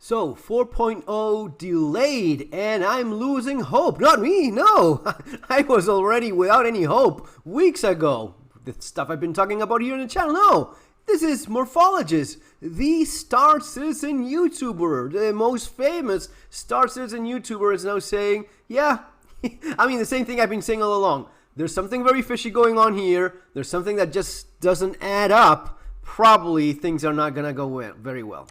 So, 4.0 delayed, and I'm losing hope. Not me, no. I was already without any hope weeks ago. The stuff I've been talking about here on the channel, no. This is Morphologis, the Star Citizen YouTuber. The most famous Star Citizen YouTuber is now saying, yeah, I mean the same thing I've been saying all along. There's something very fishy going on here. There's something that just doesn't add up. Probably things are not going to go very well.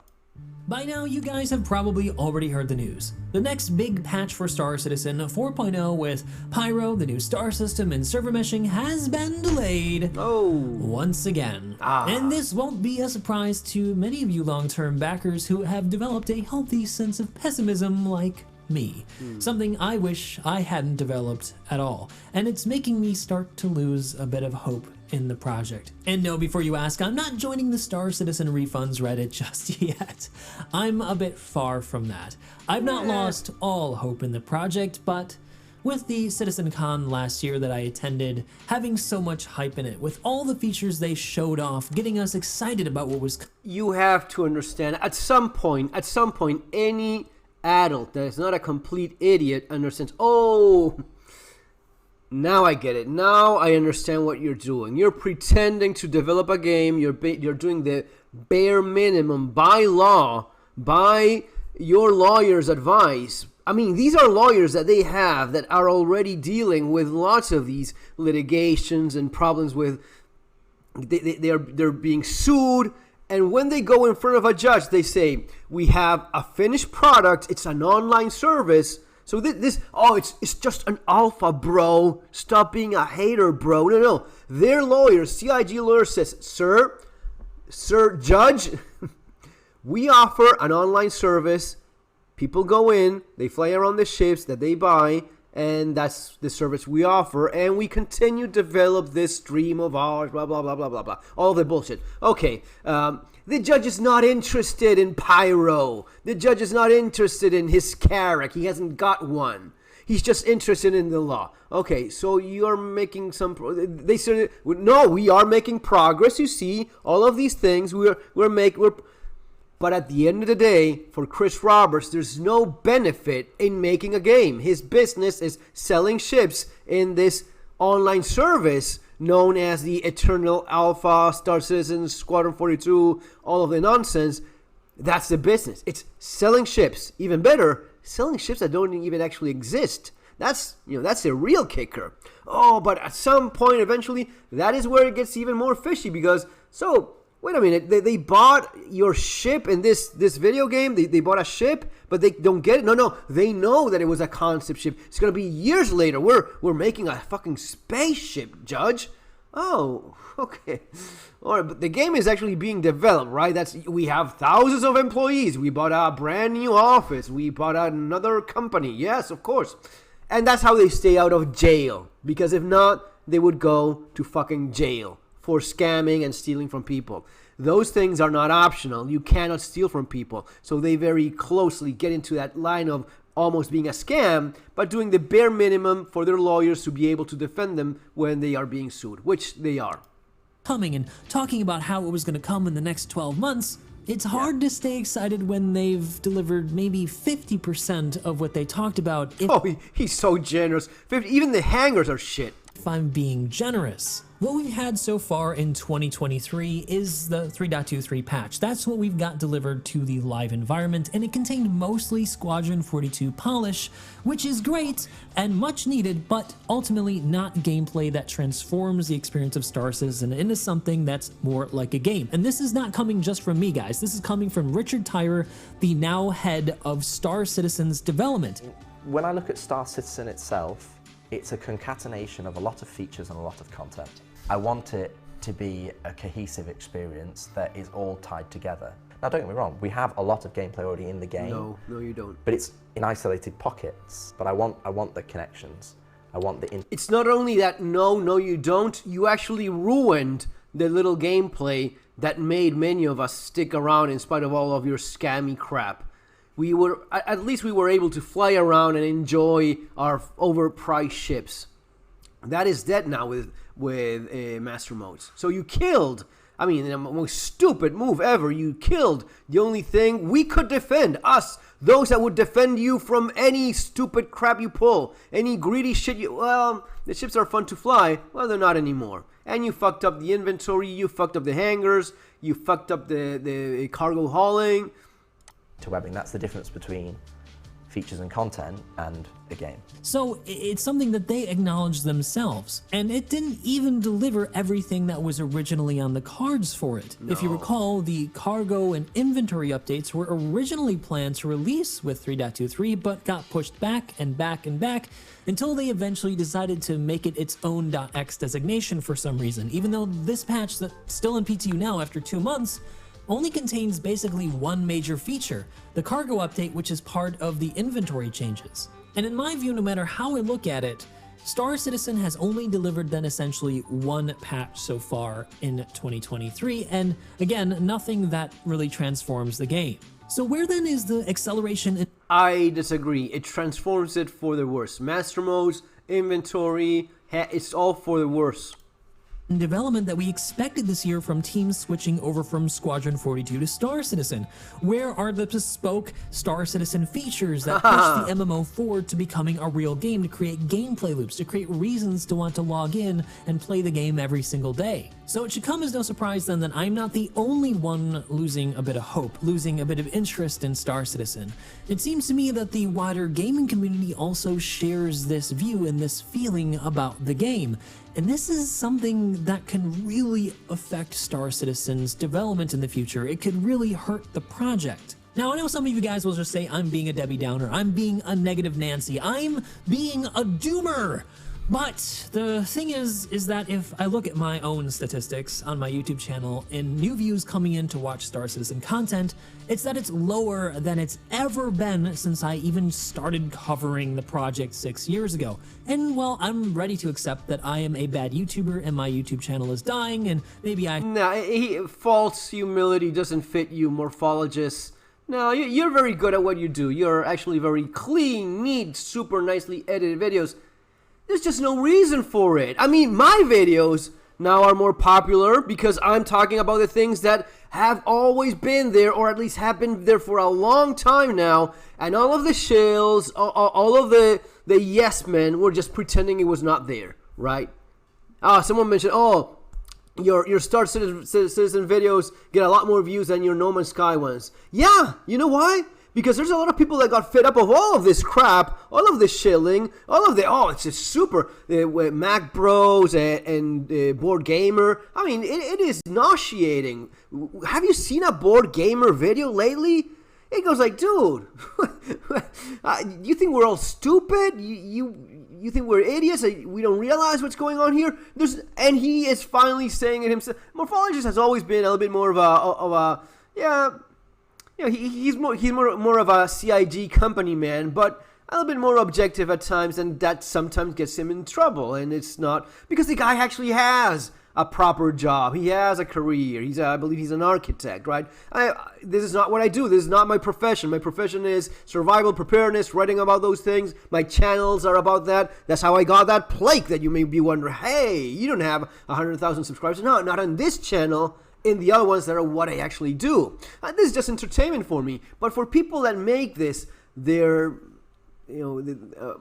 By now, you guys have probably already heard the news. The next big patch for Star Citizen 4.0 with Pyro, the new star system, and server meshing has been delayed once again. And this won't be a surprise to many of you long-term backers who have developed a healthy sense of pessimism like me. Something I wish I hadn't developed at all. And it's making me start to lose a bit of hope in the project. And no, before you ask, I'm not joining the Star Citizen refunds Reddit just yet. I'm a bit far from that. I've not lost all hope in the project, but with the CitizenCon last year that I attended, having so much hype in it, with all the features they showed off, getting us excited about what was... You have to understand, at some point, any adult that is not a complete idiot understands, oh, now I get it. Now I understand what you're doing. You're pretending to develop a game. You're doing the bare minimum by law, by your lawyer's advice. I mean, these are lawyers that they have that are already dealing with lots of these litigations and problems with they're being sued. And when they go in front of a judge, they say, we have a finished product. It's an online service. So it's just an alpha, bro. Stop being a hater, bro. No. Their lawyer, CIG lawyer says, Sir, judge, we offer an online service. People go in, they fly around the ships that they buy, and that's the service we offer. And we continue to develop this stream of ours, blah, blah, blah, blah, blah, blah. All the bullshit. Okay, the judge is not interested in Pyro. The judge is not interested in his character. He hasn't got one. He's just interested in the law. Okay, so you're making some... They said, no, we are making progress. You see, all of these things we're But at the end of the day, for Chris Roberts, there's no benefit in making a game. His business is selling ships in this online service known as the Eternal Alpha, Star Citizen, Squadron 42, all of the nonsense. That's the business. It's selling ships. Even better, selling ships that don't even actually exist. That's the real kicker. Oh, but at some point, eventually, that is where it gets even more fishy because, wait a minute, they bought your ship in this video game? They bought a ship, but they don't get it? No, they know that it was a concept ship. It's going to be years later. We're making a fucking spaceship, Judge. Oh, okay. All right, but the game is actually being developed, right? We have thousands of employees. We bought a brand new office. We bought another company. Yes, of course. And that's how they stay out of jail. Because if not, they would go to fucking jail for scamming and stealing from people. Those things are not optional. You cannot steal from people. So they very closely get into that line of almost being a scam, but doing the bare minimum for their lawyers to be able to defend them when they are being sued, which they are. Coming and talking about how it was going to come in the next 12 months, it's hard to stay excited when they've delivered maybe 50% of what they talked about. He's so generous. Even the hangars are shit. If I'm being generous. What we've had so far in 2023 is the 3.23 patch. That's what we've got delivered to the live environment, and it contained mostly Squadron 42 polish, which is great and much needed, but ultimately not gameplay that transforms the experience of Star Citizen into something that's more like a game. And this is not coming just from me, guys. This is coming from Richard Tyrer, the now head of Star Citizen's development. When I look at Star Citizen itself, it's a concatenation of a lot of features and a lot of content. I want it to be a cohesive experience that is all tied together. Now don't get me wrong, we have a lot of gameplay already in the game. No, you don't. But it's in isolated pockets. But I want the connections. I want the... It's not only that, no you don't. You actually ruined the little gameplay that made many of us stick around in spite of all of your scammy crap. At least we were able to fly around and enjoy our overpriced ships. That is dead now with master modes. So you killed I mean, the most stupid move ever. You killed the only thing we could defend. Us. Those that would defend you from any stupid crap you pull. Any greedy shit you... Well, the ships are fun to fly. Well, they're not anymore. And you fucked up the inventory. You fucked up the hangars. You fucked up the cargo hauling. To webbing, that's the difference between features and content and a game. So it's something that they acknowledged themselves, and it didn't even deliver everything that was originally on the cards for it. No. If you recall, the cargo and inventory updates were originally planned to release with 3.23, but got pushed back and back and back until they eventually decided to make it its own .x designation for some reason, even though this patch that's still in PTU now after 2 months only contains basically one major feature, the cargo update, which is part of the inventory changes. And in my view, no matter how I look at it, Star Citizen has only delivered then essentially one patch so far in 2023, and again, nothing that really transforms the game. So where then is the acceleration? I disagree. It transforms it for the worse. Master modes, inventory, it's all for the worse. Development that we expected this year from teams switching over from Squadron 42 to Star Citizen? Where are the bespoke Star Citizen features that push the MMO forward to becoming a real game, to create gameplay loops, to create reasons to want to log in and play the game every single day? So it should come as no surprise then that I'm not the only one losing a bit of hope, losing a bit of interest in Star Citizen. It seems to me that the wider gaming community also shares this view and this feeling about the game. And this is something that can really affect Star Citizen's development in the future. It could really hurt the project. Now, I know some of you guys will just say I'm being a Debbie Downer, I'm being a negative Nancy, I'm being a doomer. But the thing is that if I look at my own statistics on my YouTube channel and new views coming in to watch Star Citizen content, it's that it's lower than it's ever been since I even started covering the project 6 years ago. And well, I'm ready to accept that I am a bad YouTuber and my YouTube channel is dying, and maybe I... Nah, false humility doesn't fit you, Morphologis. No, you're very good at what you do. You're actually very clean, neat, super nicely edited videos. There's just no reason for it. I mean, my videos now are more popular because I'm talking about the things that have always been there, or at least have been there for a long time now, and all of the shills, all of the yes men were just pretending it was not there, right? Someone mentioned, your Star Citizen videos get a lot more views than your No Man's Sky ones. Yeah, you know why? Because there's a lot of people that got fed up of all of this crap, all of this shilling, all of the, it's just super, Mac Bros and Board Gamer. I mean, it is nauseating. Have you seen a Board Gamer video lately? It goes like, dude, you think we're all stupid? You think we're idiots? We don't realize what's going on here? And he is finally saying it himself. Morphologis has always been a little bit more of a he's more of a CIG company man, but a little bit more objective at times, and that sometimes gets him in trouble. And it's not because the guy actually has a proper job. He has a career. I believe he's an architect, right? This is not what I do. This is not my profession. My profession is survival, preparedness, writing about those things. My channels are about that. That's how I got that plaque that you may be wondering, hey, you don't have 100,000 subscribers. No, not on this channel. In the other ones that are what I actually do. This is just entertainment for me. But for people that make this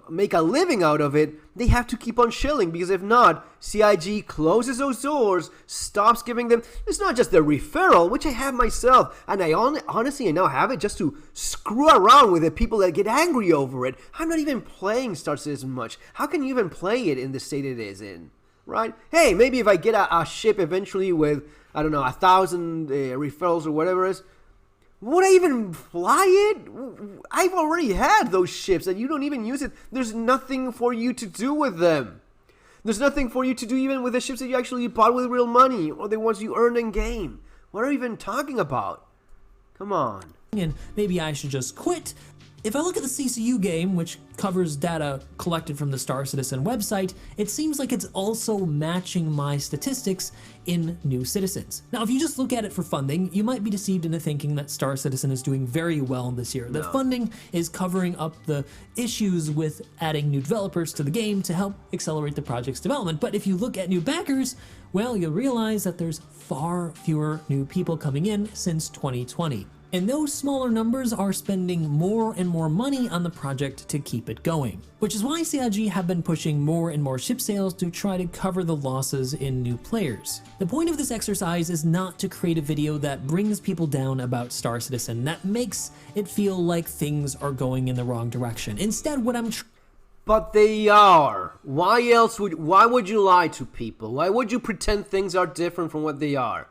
make a living out of it, they have to keep on shilling, because if not, CIG closes those doors, stops giving them. It's not just the referral, which I have myself, and I honestly now have it just to screw around with the people that get angry over it. I'm not even playing Star Citizen much. How can you even play it in the state it is in, right? Hey, maybe if I get a ship eventually with, I don't know, 1,000 referrals or whatever it is, would I even fly it? I've already had those ships and you don't even use it. There's nothing for you to do with them. There's nothing for you to do even with the ships that you actually bought with real money or the ones you earned in game. What are you even talking about? Come on. And maybe I should just quit. If I look at the CCU game, which covers data collected from the Star Citizen website, it seems like it's also matching my statistics in new citizens. Now, if you just look at it for funding, you might be deceived into thinking that Star Citizen is doing very well this year. The funding is covering up the issues with adding new developers to the game to help accelerate the project's development. But if you look at new backers, well, you'll realize that there's far fewer new people coming in since 2020. And those smaller numbers are spending more and more money on the project to keep it going. Which is why CIG have been pushing more and more ship sales to try to cover the losses in new players. The point of this exercise is not to create a video that brings people down about Star Citizen, that makes it feel like things are going in the wrong direction. Instead, what I'm But they are. Why would you lie to people? Why would you pretend things are different from what they are?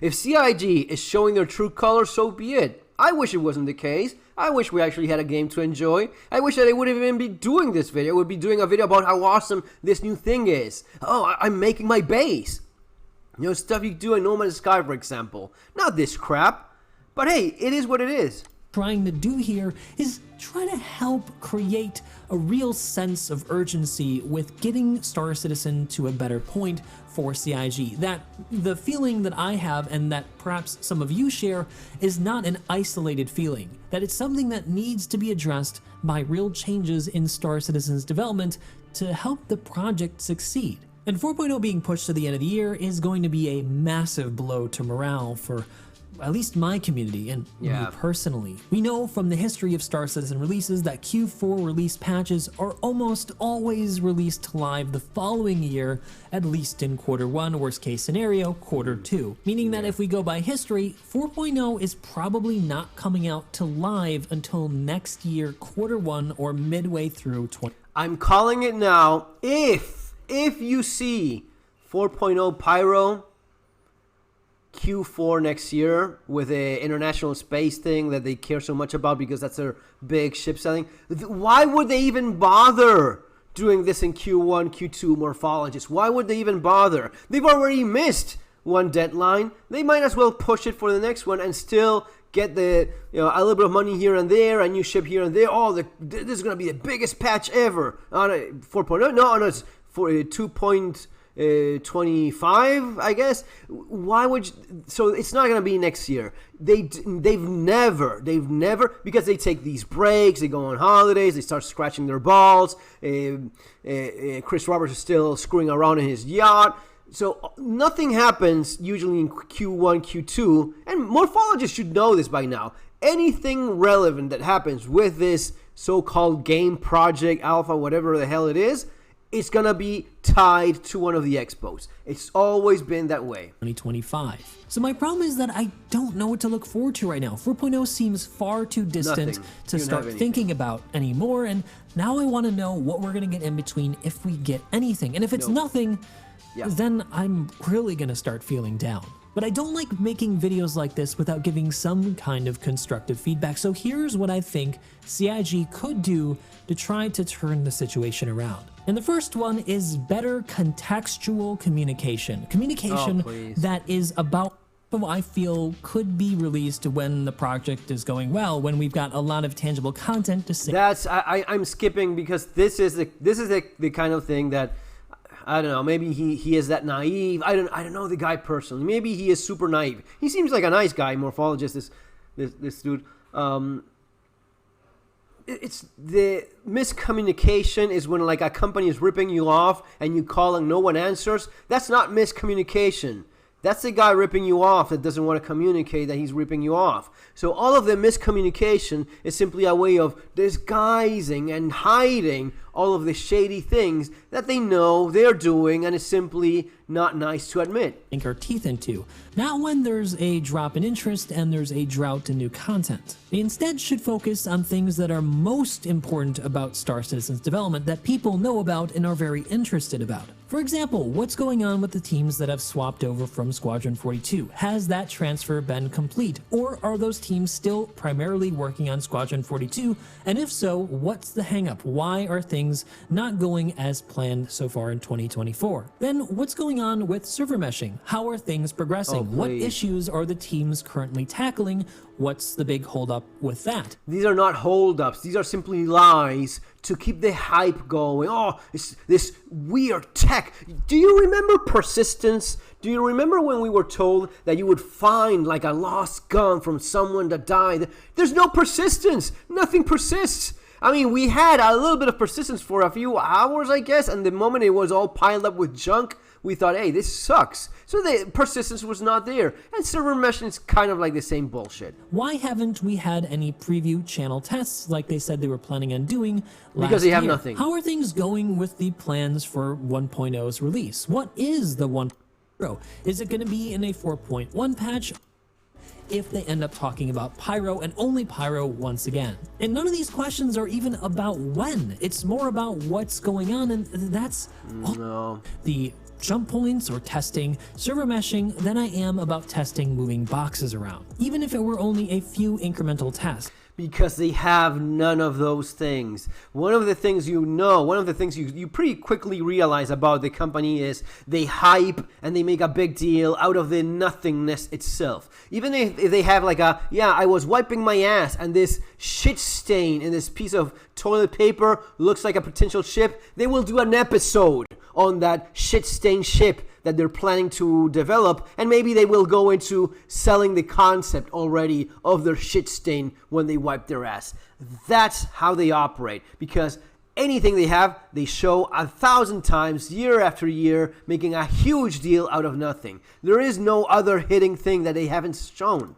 If CIG is showing their true colors, so be it. I wish it wasn't the case. I wish we actually had a game to enjoy. I wish that they wouldn't even be doing this video. It would be doing a video about how awesome this new thing is. Oh, I'm making my base. You know, stuff you do in No Man's Sky, for example. Not this crap. But hey, it is what it is. Trying to do here is try to help create a real sense of urgency with getting Star Citizen to a better point for CIG. That the feeling that I have, and that perhaps some of you share, is not an isolated feeling, that it's something that needs to be addressed by real changes in Star Citizen's development to help the project succeed. And 4.0 being pushed to the end of the year is going to be a massive blow to morale for at least my community and me personally. We know from the history of Star Citizen releases that Q4 release patches are almost always released live the following year, at least in Q1, worst case scenario, Q2. Meaning that if we go by history, 4.0 is probably not coming out to live until next year, Q1 or midway through 20. I'm calling it now. If you see 4.0 Pyro Q4 next year with a international space thing that they care so much about because that's their big ship selling, why would they even bother doing this in Q1, Q2 Morphologis? Why would they even bother? They've already missed one deadline. They might as well push it for the next one and still get the a little bit of money here and there, a new ship here and there. Oh, this is going to be the biggest patch ever on 4.0. No, it's for 2.25, I guess. Why would you, so it's not gonna be next year. They've never, because they take these breaks, they go on holidays, they start scratching their balls. Chris Roberts is still screwing around in his yacht. So nothing happens usually in Q1, Q2, and Morphologists should know this by now. Anything relevant that happens with this so-called game project, alpha, whatever the hell it is, it's going to be tied to one of the expos. It's always been that way. 2025. So my problem is that I don't know what to look forward to right now. 4.0 seems far too distant to start thinking about anymore, and now I want to know what we're going to get in between if we get anything. And if it's nothing, then I'm really going to start feeling down. But I don't like making videos like this without giving some kind of constructive feedback. So here's what I think CIG could do to try to turn the situation around. And the first one is better contextual communication. Communication that is about what I feel could be released when the project is going well, when we've got a lot of tangible content to say. I'm skipping because this is the kind of thing that, I don't know, maybe he is that naive. I don't know the guy personally. Maybe he is super naive. He seems like a nice guy, Morphologist, this dude. It's the miscommunication is when like a company is ripping you off and you call and no one answers. That's not miscommunication. That's the guy ripping you off that doesn't want to communicate that he's ripping you off. So all of the miscommunication is simply a way of disguising and hiding all of the shady things that they know they're doing, and it's simply not nice to admit. Sink our teeth into. Not when there's a drop in interest and there's a drought in new content. They instead should focus on things that are most important about Star Citizen's development that people know about and are very interested about. For example, what's going on with the teams that have swapped over from Squadron 42? Has that transfer been complete? Or are those teams still primarily working on Squadron 42? And if so, what's the hang-up? Why are things things not going as planned so far in 2024. Then what's going on with server meshing? How are things progressing? What issues are the teams currently tackling? What's the big holdup with that? These are not holdups. These are simply lies to keep the hype going. Oh, it's this weird tech. Do you remember persistence? Do you remember when we were told that you would find like a lost gun from someone that died? There's no persistence. Nothing persists. I mean, we had a little bit of persistence for a few hours, I guess, and the moment it was all piled up with junk, we thought, hey, this sucks. So the persistence was not there. And server meshing is kind of like the same bullshit. Why haven't we had any preview channel tests like they said they were planning on doing last Because they have year? nothing. How are things going with the plans for 1.0's release? What is the 1.0? Is it going to be in a 4.1 patch? If they end up talking about Pyro and only Pyro once again. And none of these questions are even about when. It's more about what's going on, and that's the jump points or testing server meshing than I am about testing moving boxes around, even if it were only a few incremental tests. Because they have none of those things. One of the things you pretty quickly realize about the company is they hype and they make a big deal out of the nothingness itself. Even if they have like I was wiping my ass and this shit stain in this piece of toilet paper looks like a potential ship, they will do an episode on that shit stained ship that they're planning to develop, and maybe they will go into selling the concept already of their shit stain when they wipe their ass. That's how they operate, because anything they have, they show 1,000 times year after year, making a huge deal out of nothing. There is no other hitting thing that they haven't shown.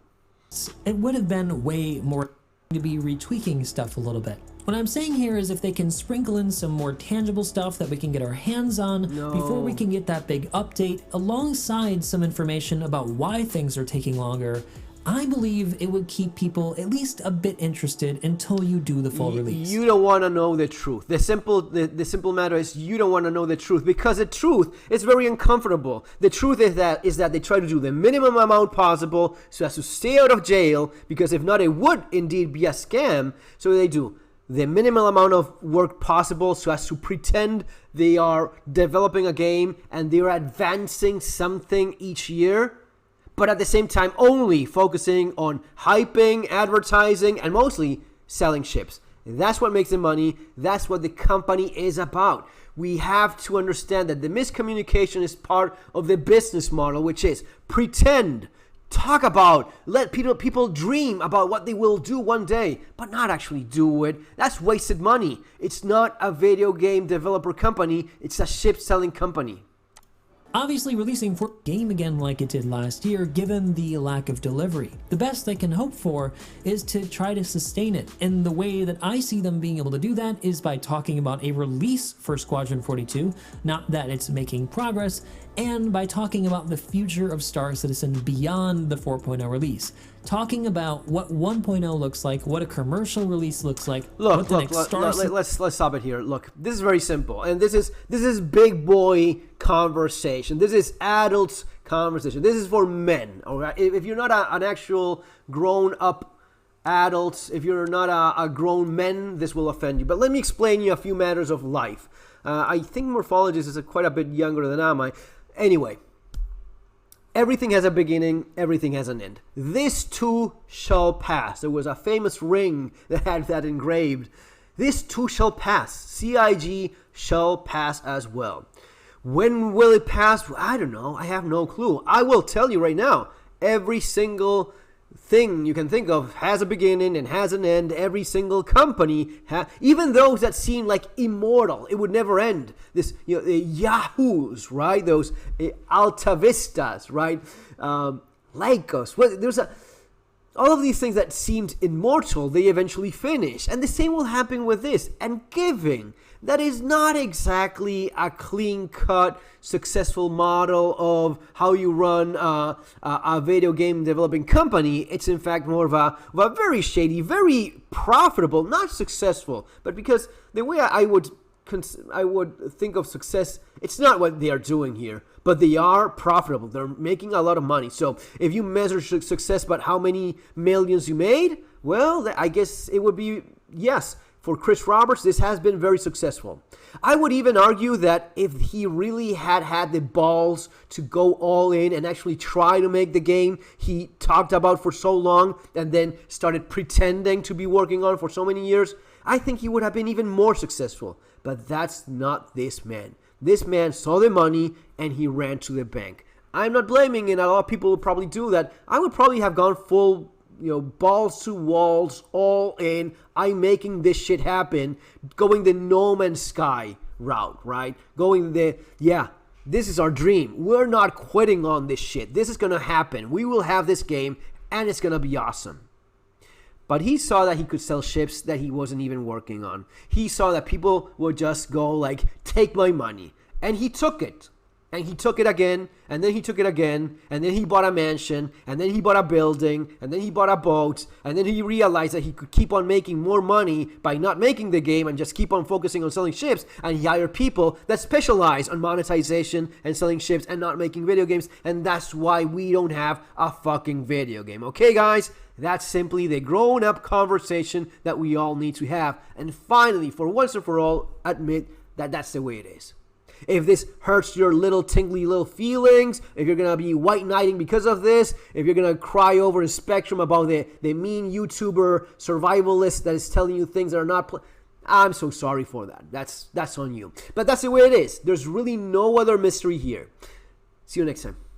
It would have been way more to be retweaking stuff a little bit. What I'm saying here is if they can sprinkle in some more tangible stuff that we can get our hands on before we can get that big update, alongside some information about why things are taking longer, I believe it would keep people at least a bit interested until you do the full release. You don't want to know the truth. The simple matter is you don't want to know the truth, because the truth is very uncomfortable. The truth is that they try to do the minimum amount possible so as to stay out of jail, because if not, it would indeed be a scam. So they do the minimal amount of work possible so as to pretend they are developing a game and they're advancing something each year, but at the same time only focusing on hyping, advertising, and mostly selling ships. That's what makes them money. That's what the company is about. We have to understand that the miscommunication is part of the business model, which is pretend, talk about, let people dream about what they will do one day, but not actually do it. That's wasted money. It's not a video game developer company. It's a ship selling company. Obviously releasing for game again like it did last year, given the lack of delivery. The best they can hope for is to try to sustain it, and the way that I see them being able to do that is by talking about a release for Squadron 42, not that it's making progress, and by talking about the future of Star Citizen beyond the 4.0 release. Talking about what 1.0 looks like, what a let's stop it here. Look, this is very simple, and this is big boy conversation. This is adults conversation. This is for men. All right, if you're not an actual grown up adult, if you're not a grown man, this will offend you. But let me explain you a few matters of life. I think Morphologis is quite a bit younger than I. Anyway, everything has a beginning, everything has an end. This too shall pass. There was a famous ring that had that engraved. This too shall pass. CIG shall pass as well. When will it pass? I don't know. I have no clue. I will tell you right now. Every single thing you can think of has a beginning and has an end. Every single company, even those that seem like immortal, it would never end. This, the Yahoos, right? Those Alta Vistas, right? Lycos. Well, all of these things that seemed immortal, they eventually finish. And the same will happen with this. And giving. That is not exactly a clean-cut, successful model of how you run a video game developing company. It's in fact more of a very shady, very profitable, not successful, but because the way I would think of success, it's not what they are doing here, but they are profitable. They're making a lot of money. So if you measure success by how many millions you made, well, I guess it would be, yes, for Chris Roberts, this has been very successful. I would even argue that if he really had the balls to go all in and actually try to make the game he talked about for so long and then started pretending to be working on for so many years, I think he would have been even more successful. But that's not this man. This man saw the money and he ran to the bank. I'm not blaming it. A lot of people would probably do that. I would probably have gone full, balls to walls, all in. I'm making this shit happen. Going the No Man's Sky route, right? Going this is our dream. We're not quitting on this shit. This is going to happen. We will have this game and it's going to be awesome. But he saw that he could sell ships that he wasn't even working on. He saw that people would just go like, take my money. And he took it. And he took it again, and then he took it again, and then he bought a mansion, and then he bought a building, and then he bought a boat, and then he realized that he could keep on making more money by not making the game and just keep on focusing on selling ships, and he hired people that specialize on monetization and selling ships and not making video games, and that's why we don't have a fucking video game. Okay, guys? That's simply the grown-up conversation that we all need to have, and finally, for once and for all, admit that that's the way it is. If this hurts your little tingly little feelings, if you're going to be white knighting because of this, if you're going to cry over in Spectrum about the mean YouTuber survivalist that is telling you things that are not... I'm so sorry for that. That's on you. But that's the way it is. There's really no other mystery here. See you next time.